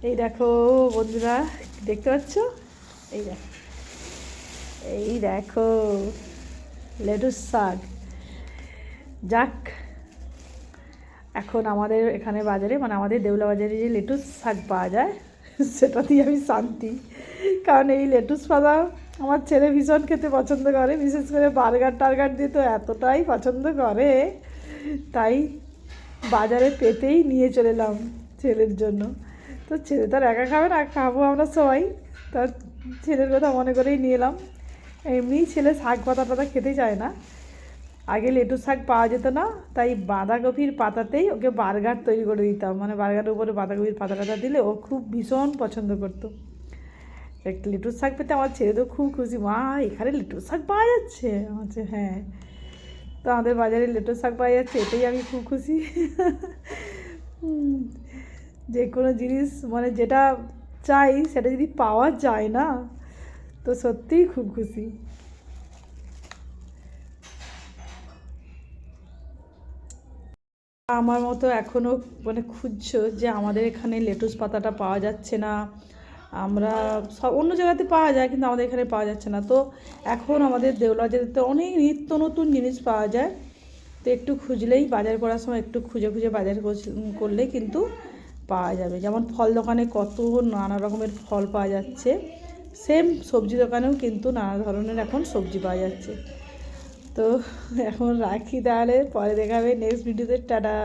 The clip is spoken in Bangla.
এই দেখো বন্ধুরা, দেখতে পাচ্ছ? এই দেখো, এই দেখো লেটুস শাক। যাক, এখন আমাদের এখানে বাজারে, মানে আমাদের দেউলা বাজারে যে লেটুস শাক পাওয়া যায় সেটা দিয়ে আমি শান্তি। কারণ এই লেটুস পাতা আমার ছেলে ভীষণ খেতে পছন্দ করে, বিশেষ করে বার্গার টার্গার দিয়ে তো এতটাই পছন্দ করে, তাই বাজারে পেতেই নিয়ে চলে এলাম ছেলের জন্য। তো ছেলে তো আর একা খাবে না, খাবো আমরা সবাই, তার ছেলের কথা মনে করেই নিয়ে এলাম। এমনিই ছেলে শাক পাতা টাতা খেতে চায় না। আগে লেটুস শাক পাওয়া যেত না, তাই বাঁধাকপির পাতাতেই ওকে বার্গার তৈরি করে দিতাম, মানে বার্গারের উপরে বাঁধাকপির পাতা টাতা দিলে ও খুব ভীষণ পছন্দ করতো। একটা লেটুস শাক পেতে আমার ছেলে তো খুব খুশি, মা এখানে লেটুস শাক পাওয়া যাচ্ছে, আমার হ্যাঁ। তো আমাদের বাজারে লেটুস শাক পাওয়া যাচ্ছে, এটাই আমি খুব খুশি। যে কোনো জিনিস মানে যেটা চাই সেটা যদি পাওয়া যায় না, তো সত্যিই খুব খুশি। আমার মতো এখনও মানে খুঁজছো যে আমাদের এখানে লেটুস পাতাটা পাওয়া যাচ্ছে না, আমরা সব অন্য জায়গাতে পাওয়া যায় কিন্তু আমাদের এখানে পাওয়া যাচ্ছে না, তো এখন আমাদের দেউলাজারিতে অনেক নিত্য নতুন জিনিস পাওয়া যায়। তো একটু খুঁজলেই, বাজার করার সময় একটু খুঁজে খুঁজে বাজার করলেই কিন্তু পাওয়া যাবে। যেমন ফল দোকানে কত নানা রকমের ফল পাওয়া যাচ্ছে, সেম সবজি দোকানেও কিন্তু নানা ধরনের এখন সবজি পাওয়া যাচ্ছে। তো এখন রাখি, তাহলে পরে দেখাবে নেক্সট ভিডিওতে। টাটা।